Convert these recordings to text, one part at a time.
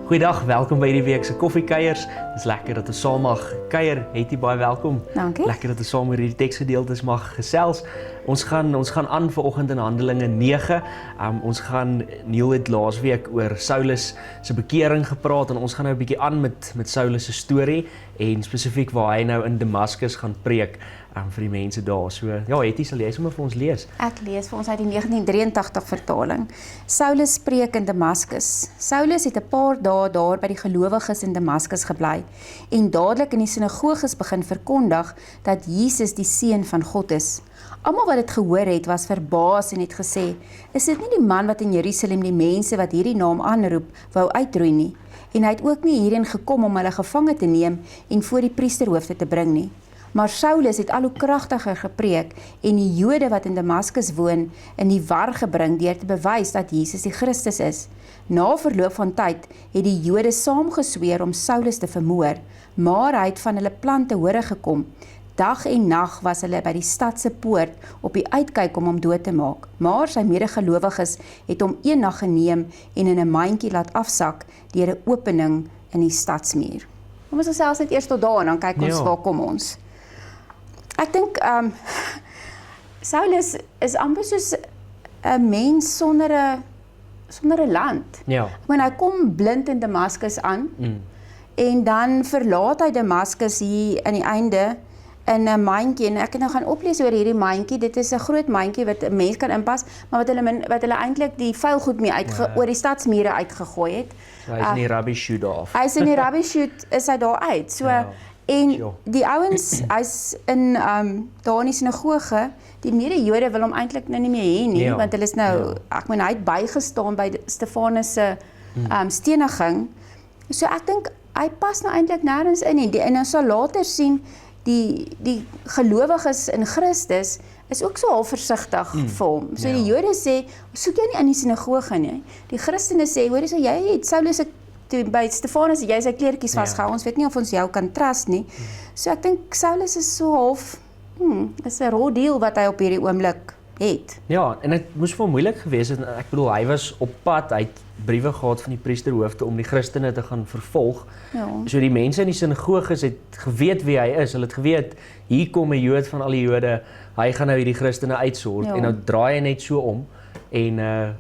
Goeiedag, welkom by hierdie week se koffiekuiers. Dis lekker dat ons saam mag kuier. Hetty, baie welkom. Dankie. Lekker dat ons saam oor hierdie teksgedeeltes mag gesels. Ons gaan aan vanoggend in Handelinge 9. Ons gaan Neil het laasweek oor Saulus se bekering gepraat en ons gaan nou 'n bietjie aan met Saulus se storie en spesifiek waar hy nou in Damaskus gaan preek vir die mense daar. So ja, Hetty, sal jy sommer vir ons lees? Ek lees vir ons uit die 1983 vertaling. Saulus preek in Damaskus. Saulus het 'n paar dae daar by die gelowiges in Damaskus gebly en dadelik in die sinagoges begin verkondig dat Jesus die seun van God is. Almal wat dit gehoor het, was verbaas en het gesê, is dit nie die man wat in Jerusalem die mense wat hierdie naam aanroep, wou uitroei nie? En hy het ook nie hierheen gekom om hulle gevange te neem en voor die priesterhoofde te bring nie. Maar Saulus het al hoe kragtiger gepreek en die Jode wat in Damaskus woon in die war gebring deur te bewys dat Jesus die Christus is. Na verloop van tyd het die Jode saamgesweer om Saulus te vermoor, maar hy het van hulle plan te hore gekom. Dag en nag was hulle by die stad se poort op die uitkyk om hom dood te maak. Maar sy medegelowiges het hom een nag geneem en in 'n mandjie laat afsak deur 'n opening in die stadsmuur. Kom ons selfs net eers tot daar en dan kyk ons waar kom ons. Ek dink Saulus is amper soos 'n mens sonder 'n land. Ja. Ek meen, hy kom blind in Damaskus aan en dan verlaat hy Damaskus hier aan die einde in 'n mandjie en ek het nou gaan oplees oor hierdie mandjie. Dit is 'n groot mandjie wat 'n mens kan inpas, maar wat hulle eintlik die vuilgoed mee oor die stadsmure uitgegooi het. So hy is in die rabbi shoot af. Hy is in die rabbi shoot, is hy daar uit. So en die ouens, hy's in daar in die sinagoge, die mede-Jode wil hom eintlik nou nie meer hê nie, want hulle is nou, ek meen, hy het bygestaan by Stefanus se steniging. So ek dink hy pas nou eintlik nêrens in nie. En ons sal later sien die gelowiges in Christus is ook so half versigtig vir hom. So die Jode sê, soek jy nie in die sinagoge nie. Die Christene sê, hoor, so jy het Saulus toe by Stefanus, jy sy kleertjies vasgehou, ons weet nie of ons jou kan trust nie. So ek dink Saulus is so half, is 'n raw deal wat hy op hierdie oomblik het. Ja, en dit moes vir hom moeilik gewees het. Ek bedoel, hy was op pad, hy het briewe gehad van die priesterhoofde om die Christene te gaan vervolg. Ja. So die mense in die sinagoges het geweet wie hy is. Hulle het geweet, hier kom 'n Jood van al die Jode, hy gaan nou hierdie Christene uitsort. En nou draai hy net so om en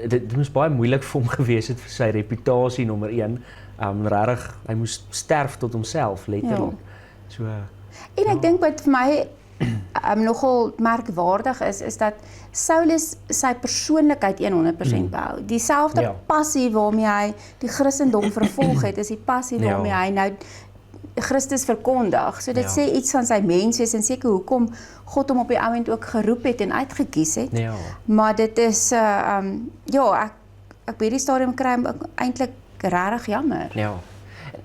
dit moes baie moeilik vir hom gewees het vir sy reputasie nommer 1. Regtig, hy moes sterf tot homself letterlik. So en ek dink wat vir my nogal merkwaardig is dat Saulus sy persoonlikheid 100% behou. Dieselfde passie waarmee hy die Christendom vervolg het, is die passie waarmee hy nou Christus verkondig. So dit sê iets van sy menswees en seker hoekom God hom op die ouend ook geroep het en uitgekies het. Maar dit is ek by hierdie stadium kry hom eintlik regtig jammer. Ja.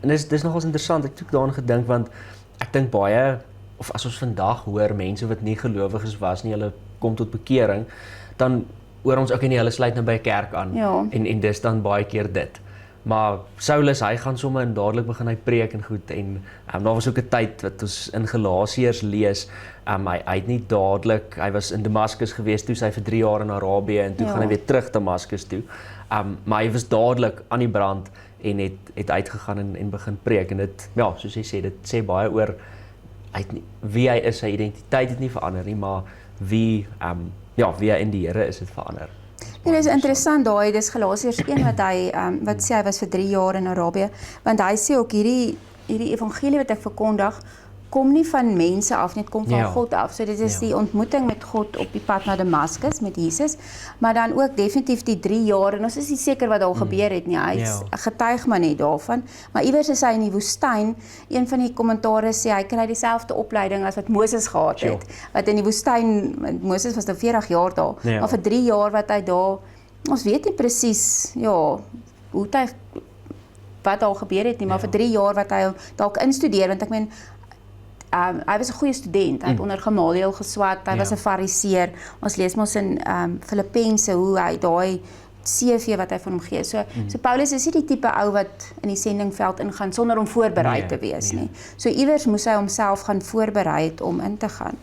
En dis nogals interessant. Ek het ook daaraan gedink want ek dink baie, of as ons vandag hoor mense wat nie gelowiges was nie, hulle kom tot bekering, dan hoor ons ook nie hulle sluit nou by 'n kerk aan en dis dan baie keer dit. Maar Saulus, hy gaan sommer en dadelik begin hy preek en goed en daar was ook 'n tyd wat ons in Galasiërs lees, hy het nie dadelik, hy was in Damaskus gewees, toe hy vir 3 jaar in Arabië en toe gaan hy weer terug Damaskus toe. Maar hy was dadelik aan die brand en het uitgegaan en begin preek en dit, soos hy sê, dit sê baie oor wie hy is, sy identiteit het nie verander nie, maar wie hy in die Here is het verander. Dit is interessant daai, dis Galasiërs 1 wat hy wat sê hy was vir 3 jaar in Arabië, want hy sê ook hierdie evangelie wat ek verkondig kom nie van mense af nie, dit kom van God af. So dit is die ontmoeting met God op die pad na Damaskus met Jesus, maar dan ook definitief die 3 jaar en ons is nie seker wat daar gebeur het nie. Hy getuig maar net daarvan, maar iewers is hy in die woestyn. Een van die kommentare sê hy kry dieselfde opleiding as wat Moses gehad het, wat in die woestyn, Moses was nou 40 jaar daar, maar vir 3 jaar wat hy daar, ons weet nie presies, hoe hy wat daar gebeur het nie, maar vir 3 jaar wat hy dalk instudeer, want ek meen, hy was 'n goeie student, hy het onder Gamaliel geswat, hy was 'n fariseer, ons lees mos in Filippense hoe hy daai CV wat hy van hom gee, so Paulus is nie die tipe ou wat in die sendingveld ingaan sonder om voorberei te wees nie, so iewers moes hy homself gaan voorberei het om in te gaan.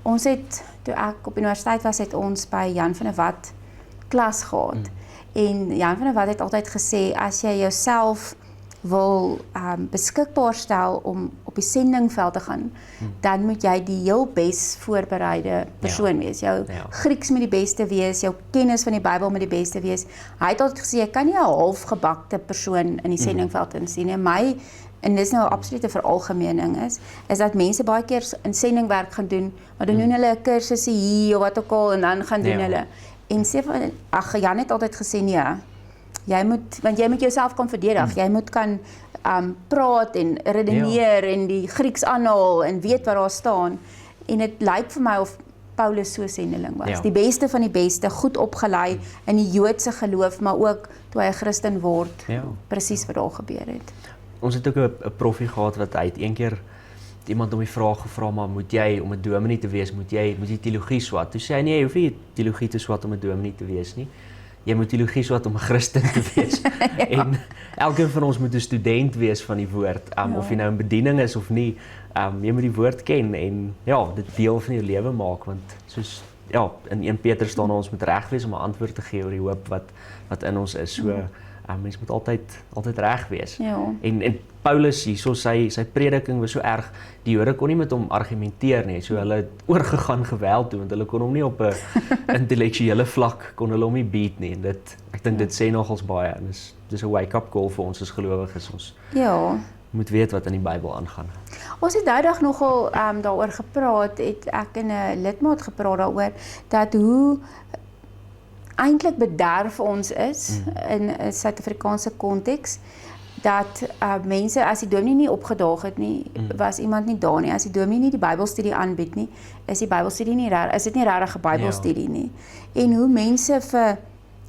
Ons het, toe ek op universiteit was, het ons by Jan van der Walt klas gehad. En Jan van der Walt het altyd gesê, as jy jouself wil beskikbaar stel om op die sendingveld te gaan, dan moet jy die heel bes voorbereide persoon wees. Jou Grieks moet die beste wees, jou kennis van die Bybel moet die beste wees. Hy het altyd gesê, jy kan nie 'n halfgebakte persoon in die sendingveld insien nie. My, en dis nou 'n absolute veralgemening is dat mense baie keer in sendingwerk gaan doen, maar dan doen hulle 'n kursusse hier of wat ook al, en dan gaan doen hulle. En sê van, Jan het altyd gesê, nee, want jy moet jouself kan verdedig, jy moet kan praat en redeneer en die Grieks aanhaal en weet wat daar staan. En dit lyk vir my of Paulus so sendeling was. Die beste van die beste, goed opgelei in die Joodse geloof, maar ook toe hy 'n Christen word, presies wat daar gebeur het. Ons het ook 'n proffie gehad wat hy het een keer iemand om die vraag gevra, maar moet jy om 'n dominee te wees, moet jy teologie swat? Toe sê hy, nee, jy hoef nie teologie te swat om 'n dominee te wees nie. Jy moet teologie swat om 'n Christen te wees. En elkeen van ons moet 'n student wees van die woord, of jy nou in bediening is of nie. Jy moet die woord ken en dit deel van jou lewe maak, want soos in 1 Petrus staan ons moet reg wees om 'n antwoord te gee oor die hoop wat in ons is. So mens moet altyd reg wees. En Paulus hierso sy prediking was so erg, die Jode kon nie met hom argumenteer nie, so hulle het oorgegaan geweld toe, want hulle kon hom nie op 'n intellektuele vlak kon hulle hom nie beat nie. En ek dink dit sê nogals baie, en dis 'n wake-up call vir ons as gelowiges. Ons moet weet wat in die Bybel aangaan. Ons het daai dag nogal daaroor gepraat, het ek en 'n lidmaat gepraat daaroor, dat hoe eintlik bederf ons is in 'n Suid-Afrikaanse konteks, dat mense, as die dominee nie opgedaag het nie, was iemand nie daar nie. As die dominee nie die Bybelstudie aanbied nie, is die Bybelstudie nie is dit nie regtig 'n Bybelstudie nie. En hoe mense vir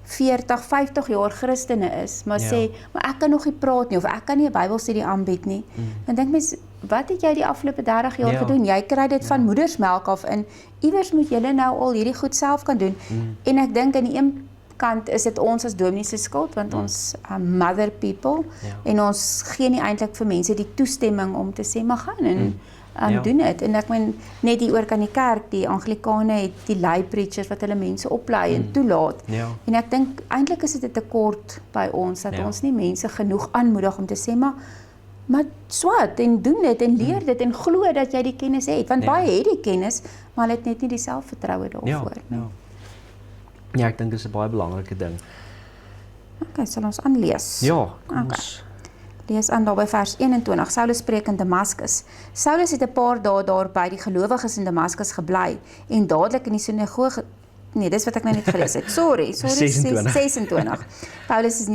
40, 50 jaar Christene is, maar sê, maar ek kan nog nie praat nie, of ek kan nie 'n Bybelstudie aanbied nie. Dan dink mens, wat het jy die afgelope 30 jaar gedoen? Jy kry dit van moedersmelk af in. Iewers moet julle nou al hierdie goed self kan doen. En ek dink aan die een kant is dit ons as dominees se skuld, want ons mother people, en ons gee nie eintlik vir mense die toestemming om te sê, maar gaan en doen dit. En ek meen, net hier oor kan die kerk, die Anglikane het die lay preachers wat hulle mense oplei en toelaat. En ek dink, eintlik is dit 'n tekort by ons, dat ons nie mense genoeg aanmoedig om te sê, maar swat en doen dit en leer dit en glo dat jy die kennis het, want baie het die kennis, maar hulle het net nie die selfvertroue daarvoor nie. Ja, ek dink dit is 'n baie belangrike ding. Okay, sal ons aanlees? Ja, ons lees aan daar by vers 21. Saulus spreek in Damaskus. Saulus het 'n paar dae daar by die gelowiges in Damaskus gebly en dadelik in die sinagoge. Nee, dis wat ek nou net gelees het. Sorry, 26.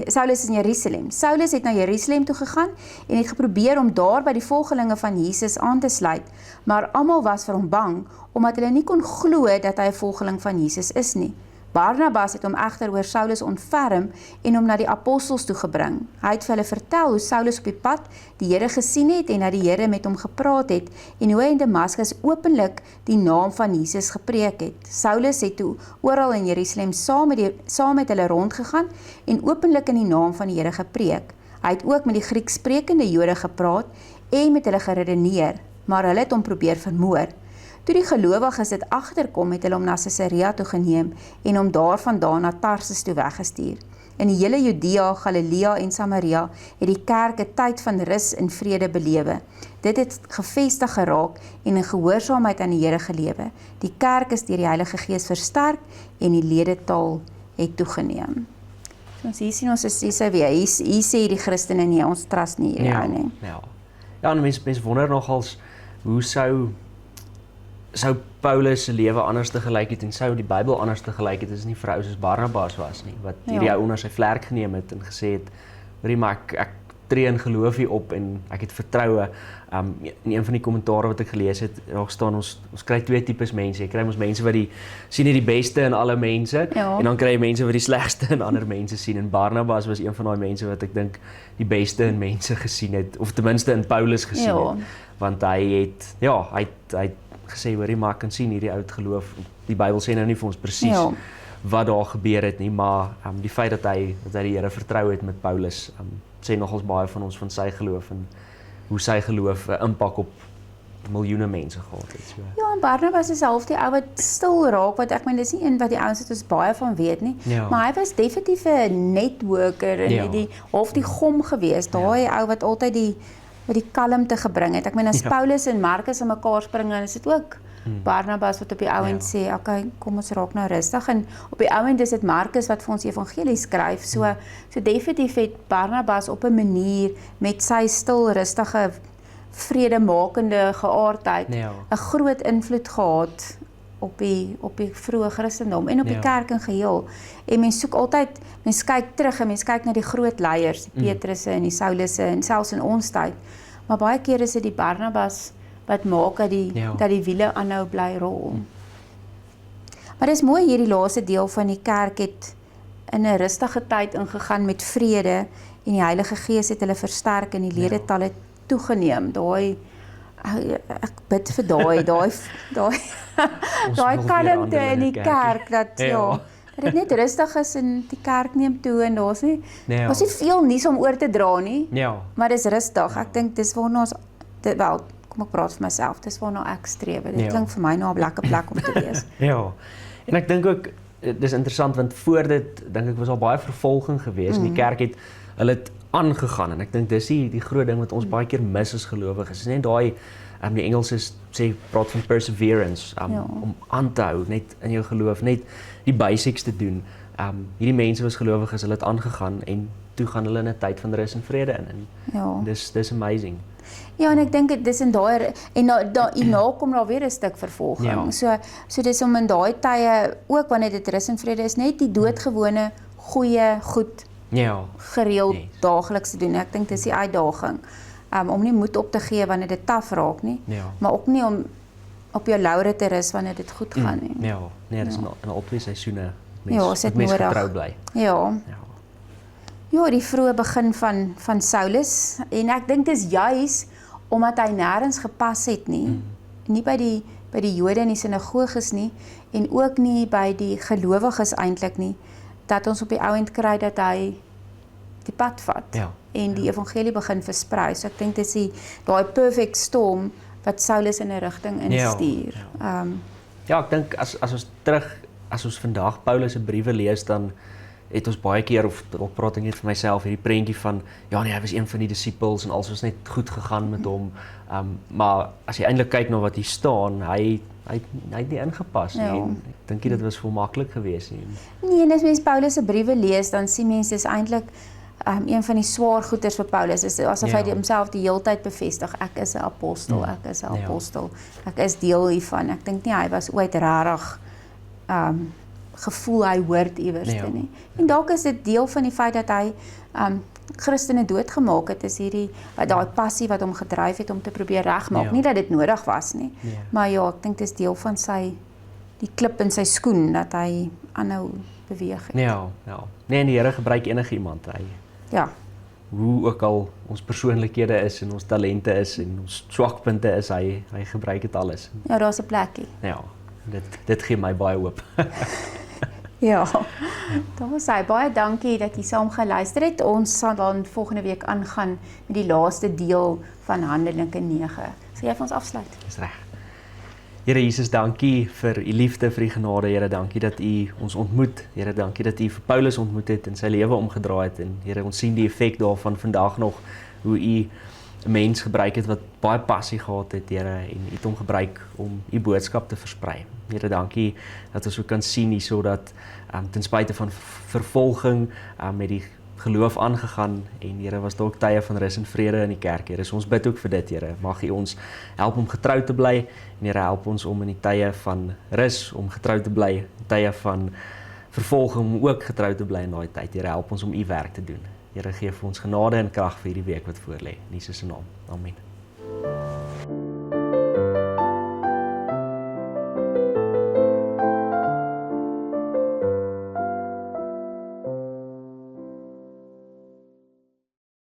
Saulus is in Jerusalem. Saulus het na Jerusalem toe gegaan en het geprobeer om daar by die volgelinge van Jesus aan te sluit, maar almal was vir hom bang omdat hulle nie kon glo dat hy 'n volgeling van Jesus is nie. Barnabas het hom egter oor Saulus ontferm en hom na die apostels toe gebring. Hy het vir hulle vertel hoe Saulus op die pad die Here gesien het en dat die Here met hom gepraat het en hoe hy in Damaskus openlik die naam van Jesus gepreek het. Saulus het toe oral in Jerusalem saam met hulle rondgegaan en openlik in die naam van die Here gepreek. Hy het ook met die Grieks sprekende Jode gepraat en met hulle geredeneer, maar hulle het hom probeer vermoor. Toe die gelowiges dit agterkom, het hulle hom na Caesarea toe geneem en hom daarvandaan na Tarsus toe weggestuur. In die hele Judea, Galilea en Samaria het die kerk 'n tyd van rus en vrede belewe. Dit het gefestig geraak en in gehoorsaamheid aan die Here gelewe. Die kerk is deur die Heilige Gees versterk en die ledetaal het toegeneem. Ons hier sien ons is weer. Hier sê die Christene nie, ons trust nie hierdie nie. Ja, en mense wonder nogals hoe sou Paulus se lewe anders te gelyk het en sou die Bybel anders te gelyk het as nie vir ou soos Barnabas was nie, wat hierdie ou onder sy vlerk geneem het en gesê het, maar ek tree in geloof hier op en ek het vertroue. In een van die kommentare wat ek gelees het, daar staan ons kry twee tipes mense. Jy kry ons mense wat sien die beste in alle mense, en dan kry jy mense wat die slegste in ander mense sien. En Barnabas was een van daai mense wat ek dink die beste in mense gesien het, of ten minste in Paulus gesien het. Want hy het gesê, hoorie, maar ek kan sien hierdie oud geloof. Die Bybel sê nou nie vir ons presies wat daar gebeur het nie, maar die feit dat hy die Here vertrou het met Paulus, sê nogals baie van ons van sy geloof en hoe sy geloof impak op miljoene mense gehad het. So. Ja, en Barnabas is half die ou wat stil raak, wat ek meen dis nie een wat die ouens het ons baie van weet nie, Ja. maar hy was definitief 'n networker en Ja. die half die gom gewees, daai ou wat altyd die kalmte gebring het. Ek meen as Paulus en Markus aan mekaar spring, dan is dit ook Barnabas wat op die ouend sê, okay, kom ons raak nou rustig, en op die ouend is dit Markus wat vir ons evangelie skryf, so definitief het Barnabas op 'n manier met sy stil, rustige, vredemakende geaardheid 'n groot invloed gehad op die vroeë Christendom en op die kerk in geheel. En mens kyk terug en mens kyk na die groot leiers, die Petrusse en die Saulusse en selfs in ons tyd, maar baie keer is dit die Barnabas wat maak dat die wiele aanhou bly rol. Maar dis mooi, hierdie laaste deel van die kerk het in 'n rustige tyd ingegaan met vrede, en die Heilige Gees het hulle versterk en die ledetal het toegeneem. Ek bid vir daai kalmte in die kerk, dat dat dit net rustig is en die kerk neem toe en daar's nie veel nuus om oor te dra nie, maar dis rustig. Ek dink dis waarna ons, kom ek praat vir myself, dis waarna ek streef. Dit klink vir my na 'n lekker plek om te wees. Ja, en ek dink ook, dis interessant, want voor dit, dink ek, was al baie vervolging gewees, en die kerk het aangegaan, en ek dink dis die groot ding wat ons baie keer mis as gelowiges, is net daai, die Engels praat van perseverance, om aan te hou, net in jou geloof, net die basics te doen. Hierdie mense was gelowiges, hulle het aangegaan, en toe gaan hulle in 'n tyd van rus en vrede in, en dis amazing. Ja, en ek dink dis in daai, en hierna kom daar weer 'n stuk vervolging. So dis om in daai tye, ook wanneer dit rus en vrede is, net die doodgewone, goeie, goed, gereeld daagliks te doen. Ek dink dis die uitdaging, om nie moed op te gee wanneer dit taaf raak nie, maar ook nie om op jou laure te rus wanneer dit goed gaan nie. Dis in al twee seisoene mens getrou bly. Ja, die vroeë begin van Saulus, en ek dink dis juis omdat hy nêrens gepas het nie, nie by die Jode in die sinagoges nie, en ook nie by die gelowiges eintlik nie, dat ons op die ouend kry dat hy die pad vat en die evangelie begin versprei. So ek dink dis daai perfect storm wat Saulus in 'n rigting instuur. Ek dink as ons vandag Paulus se briewe lees, dan het ons baie keer, of praat ek net vir myself, hierdie prentjie van, hy was een van die disippels en alles was net goed gegaan met hom, maar as jy eintlik kyk na wat hier staan, hy het nie ingepas nie, en ek dink nie dit was volmaklik geweest nie. Nee, en as mens Paulus se briewe lees, dan sien mense dis eintlik een van die swaar goeters vir Paulus, is asof hy homself die hele tyd bevestig, ek is 'n apostel, ek is 'n apostel, ek is deel hiervan. Ek dink nie hy was ooit rarig gevoel hy hoort iewers te nie. En dalk is dit deel van die feit dat hy Christene doodgemaak het, is daai passie wat hom gedryf het om te probeer regmaak. Nie dat dit nodig was nie, maar ek dink dit is deel van die klip in sy skoen, dat hy aanhou beweeg het. Nee, en die Here gebruik enige iemand, hoe ook al ons persoonlikhede is, en ons talente is, en ons swakpunte is, hy gebruik dit alles. Ja, daar's 'n plekkie. Dit gee my baie hoop. Daar was hy. Baie dankie dat jy saam geluister het. Ons sal dan volgende week aangaan met die laaste deel van Handelinge 9. Sal jy vir ons afsluit? Dis reg. Here Jesus, dankie vir u liefde, vir u genade. Here, dankie dat u ons ontmoet. Here, dankie dat u vir Paulus ontmoet het en sy lewe omgedraai het. En Here, ons sien die effek daarvan vandag nog, hoe u 'n mens gebruik het wat baie passie gehad het, Here, en u het hom gebruik om u boodskap te versprei. Here, dankie dat ons ook kan sien hierso dat ten spyte van vervolging met die geloof aangegaan, en Here, was daar ook tye van rus en vrede in die kerk, Here. So ons bid ook vir dit, Here. Mag u ons help om getrou te bly, en Here, help ons om in die tye van rus om getrou te bly, tye van vervolging om ook getrou te bly in daai tyd. Here, help ons om u werk te doen. Here, gee vir ons genade en krag vir hierdie week wat voorlê. In Jesus se naam. Amen.